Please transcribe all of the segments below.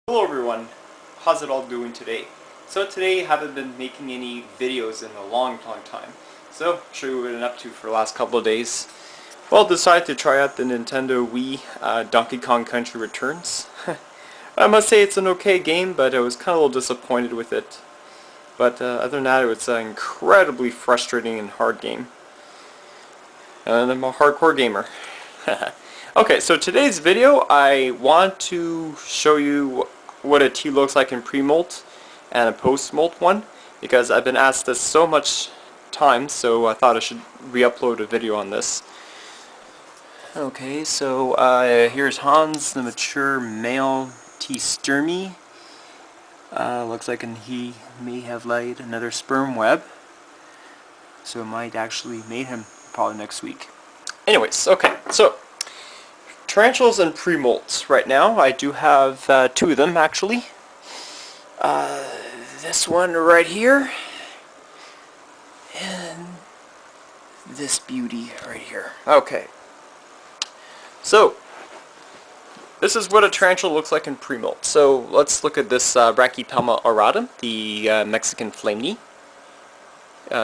Hello everyone, how's it all doing today? So today I haven't been making any videos in a long time. So I'll show you what I've been up to for the last couple of days. Well, decided to try out the Nintendo Wii Donkey Kong Country Returns. I must say it's an okay game, but I was kind of a little disappointed with it. But other than that, it's an incredibly frustrating and hard game. And I'm a hardcore gamer. Okay, so today's video I want to show you what a tea looks like in pre-molt and a post-molt one, because I've been asked this so much times, so I thought I should re-upload a video on this. Okay, so here's Hans, the mature male tea sturmy. Looks like he may have laid another sperm web, so it might actually mate him probably next week. Anyways, okay, so tarantulas and pre-molts right now. I do have two of them actually. This one right here and this beauty right here. Okay, so this is what a tarantula looks like in pre-molt. So let's look at this Brachypelma auratum, the Mexican flame knee.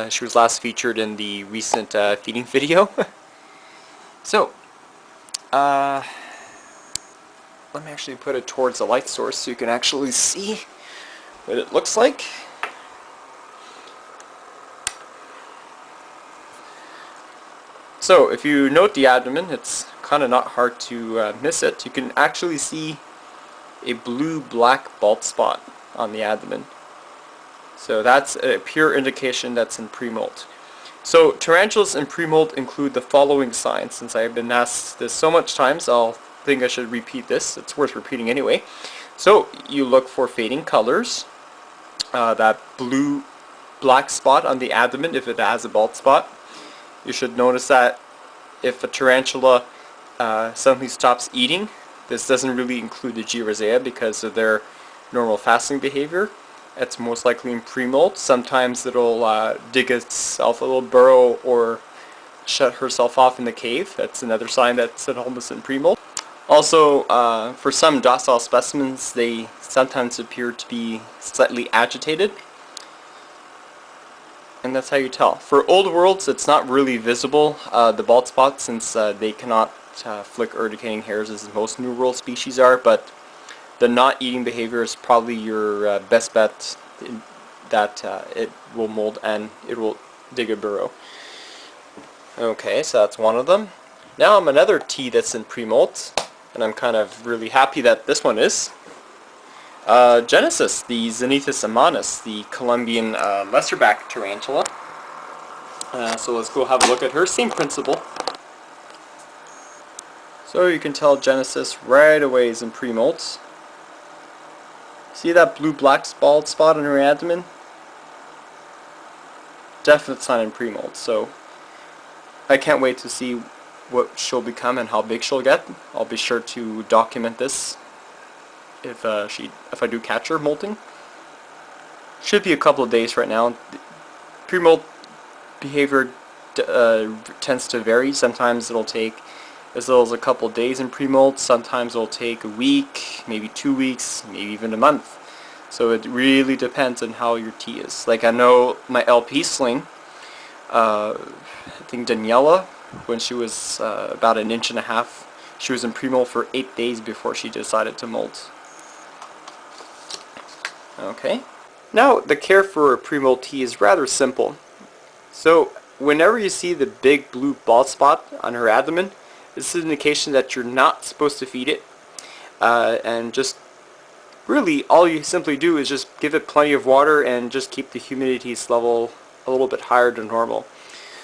She was last featured in the recent feeding video. So let me actually put it towards the light source so you can actually see what it looks like. So if you note the abdomen, it's kind of not hard to miss it. You can actually see a blue-black bald spot on the abdomen. So that's a pure indication that's in pre-molt. So tarantulas in pre-molt include the following signs. Since I've been asked this so much times, I'll think I should repeat this. It's worth repeating anyway. So you look for fading colors, that blue-black spot on the abdomen if it has a bald spot. You should notice that if a tarantula suddenly stops eating, this doesn't really include the G-rosea because of their normal fasting behavior. It's most likely in pre-molt. Sometimes it'll dig itself a little burrow or shut herself off in the cave. That's another sign that it's almost in pre-molt. Also, for some docile specimens, they sometimes appear to be slightly agitated. And that's how you tell. For old worlds, it's not really visible, the bald spot, since they cannot flick urticating hairs as most New World species are, but the not eating behavior is probably your best bet that it will mold and it will dig a burrow. Okay, so that's one of them. Now I'm another tea that's in pre-molt, and I'm kind of really happy that this one is. Genesis, the Xenethus ammonus, the Colombian leatherback tarantula. So let's go have a look at her. Same principle. So you can tell Genesis right away is in pre-molt. See that blue-black bald spot on her abdomen? Definite sign in pre-molt. So I can't wait to see what she'll become and how big she'll get. I'll be sure to document this if I do catch her molting. Should be a couple of days right now. Pre-molt behavior tends to vary. Sometimes it'll take as little as a couple of days in pre-molt. Sometimes it'll take a week, maybe 2 weeks, maybe even a month. So it really depends on how your tea is. Like I know my LP sling, I think Daniela, when she was about 1.5 inches, she was in pre-molt for 8 days before she decided to molt. Okay. Now the care for a pre-molt tea is rather simple. So whenever you see the big blue bald spot on her abdomen, this is an indication that you're not supposed to feed it, and just really all you simply do is just give it plenty of water and just keep the humidity level a little bit higher than normal.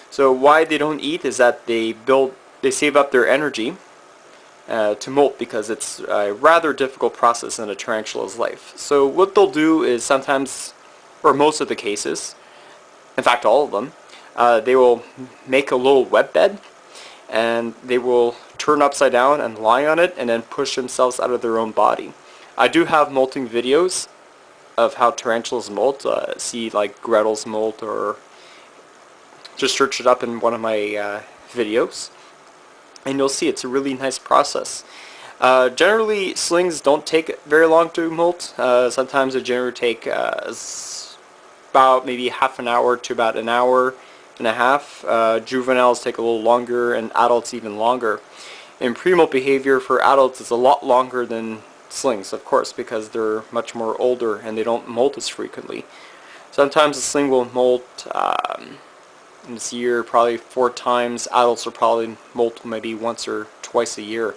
So why they don't eat is that they save up their energy to molt, because it's a rather difficult process in a tarantula's life. So what they'll do is sometimes, or most of the cases, in fact all of them, they will make a little web bed, and they will turn upside down and lie on it and then push themselves out of their own body. I do have molting videos of how tarantulas molt. See like Gretel's molt, or just search it up in one of my videos, and you'll see it's a really nice process. Generally, slings don't take very long to molt. Sometimes they generally take about maybe half an hour to about an hour and a half. Juveniles take a little longer, and adults even longer. And pre-molt behavior for adults is a lot longer than slings, of course, because they're much more older and they don't molt as frequently. Sometimes a sling will molt in this year probably 4 times. Adults will probably molt maybe once or twice a year,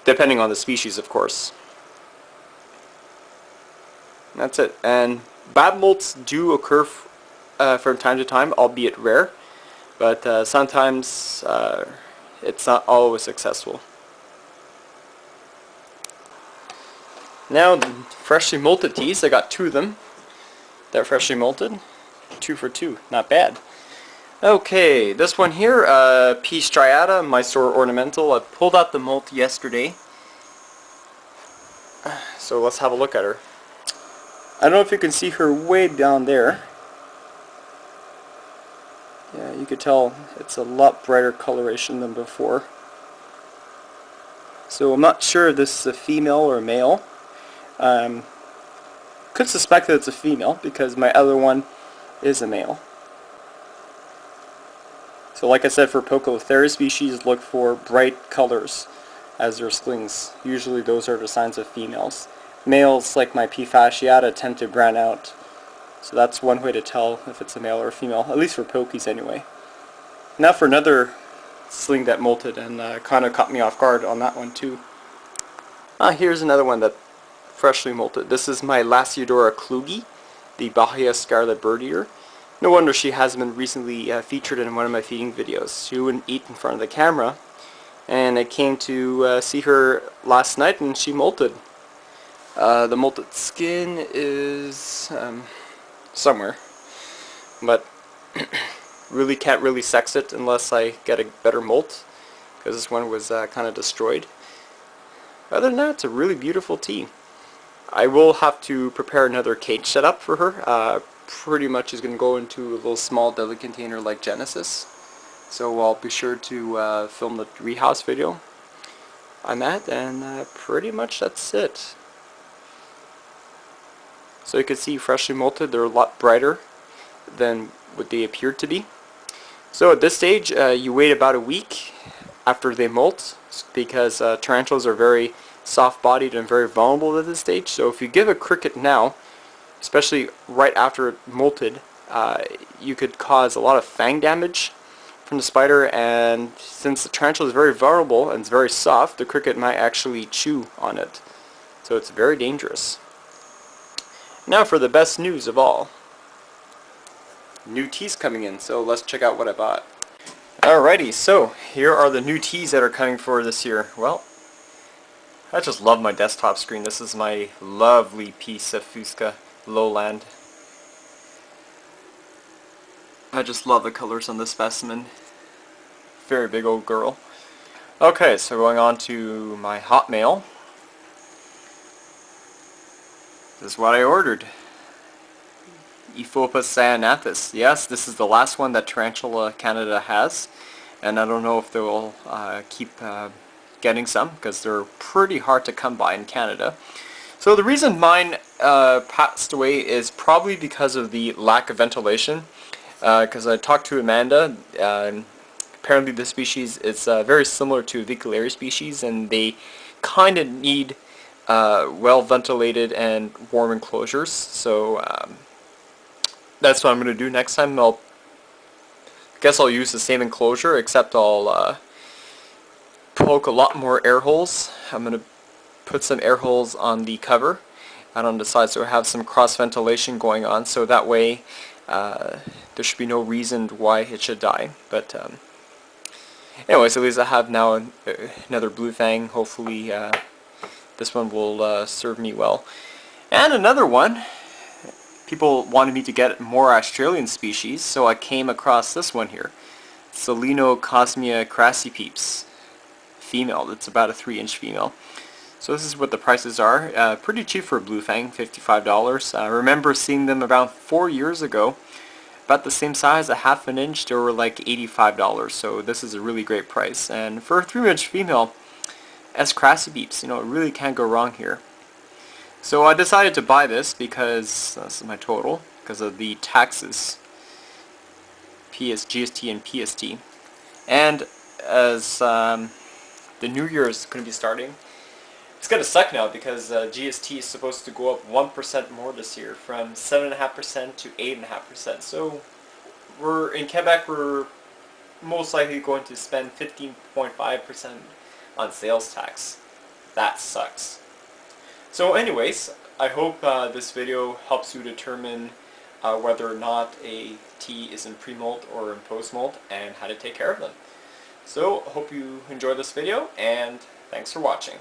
depending on the species, of course. That's it. And bad molts do occur from time to time, albeit rare, but sometimes it's not always successful. Now, the freshly molted teas, I got 2 of them. They're freshly molted. 2 for 2, not bad. Okay, this one here, P. striata, Mysore ornamental. I pulled out the molt yesterday. So let's have a look at her. I don't know if you can see her way down there. Yeah, you could tell it's a lot brighter coloration than before. So I'm not sure if this is a female or a male. Could suspect that it's a female because my other one is a male. So like I said, for Poecilotheria species, look for bright colors as their slings. Usually those are the signs of females. Males, like my P. fasciata, tend to brown out. So that's one way to tell if it's a male or a female, at least for pokies anyway. Now for another sling that molted, and kind of caught me off guard on that one too. Here's another one that freshly molted. This is my Lasiodora klugi, the Bahia Scarlet Bird Eater. No wonder she hasn't been recently featured in one of my feeding videos. She wouldn't eat in front of the camera, and I came to see her last night and she molted. The molted skin is somewhere, but really can't really sex it unless I get a better molt, because this one was kind of destroyed. Other than that, it's a really beautiful tea. I will have to prepare another cage setup for her. Pretty much is going to go into a little small deli container like Genesis. So I'll be sure to film the rehouse video on that, and pretty much that's it. So you can see freshly molted, they're a lot brighter than what they appear to be. So at this stage, you wait about a week after they molt, because tarantulas are very soft-bodied and very vulnerable at this stage. So if you give a cricket now, especially right after it molted, you could cause a lot of fang damage from the spider, and since the tarantula is very vulnerable and it's very soft, the cricket might actually chew on it. So it's very dangerous. Now for the best news of all. New teas coming in, so let's check out what I bought. Alrighty, so here are the new teas that are coming for this year. Well, I just love my desktop screen. This is my lovely piece of Fusca Lowland. I just love the colors on this specimen. Very big old girl. Okay, so going on to my Hotmail. This is what I ordered. Ephopus cyanathus. Yes, this is the last one that Tarantula Canada has, and I don't know if they will keep getting some, because they're pretty hard to come by in Canada. So the reason mine passed away is probably because of the lack of ventilation, because I talked to Amanda. Apparently the species is very similar to Viculary species, and they kind of need well ventilated and warm enclosures. So that's what I'm going to do next time. I guess I'll use the same enclosure, except I'll poke a lot more air holes. I'm going to put some air holes on the cover and on the side, so I have some cross ventilation going on, so that way there should be no reason why it should die. But anyways, at least I have now another blue fang. Hopefully this one will serve me well. And another one, people wanted me to get more Australian species, so I came across this one here. Selenocosmia crassipeeps. Female. It's about a 3-inch female. So this is what the prices are. Pretty cheap for a blue fang, $55. I remember seeing them about 4 years ago. About the same size, a half an inch, they were like $85. So this is a really great price. And for a 3-inch female, as Crassy Beeps. You know, it really can't go wrong here. So I decided to buy this because this is my total, because of the taxes, GST and PST. And as the new year is going to be starting, it's going to suck now because GST is supposed to go up 1% more this year, from 7.5% to 8.5%. So we're in Quebec, we're most likely going to spend 15.5% on sales tax. That sucks. So anyways, I hope this video helps you determine whether or not a tea is in pre-molt or in post-molt and how to take care of them. So, hope you enjoyed this video, and thanks for watching.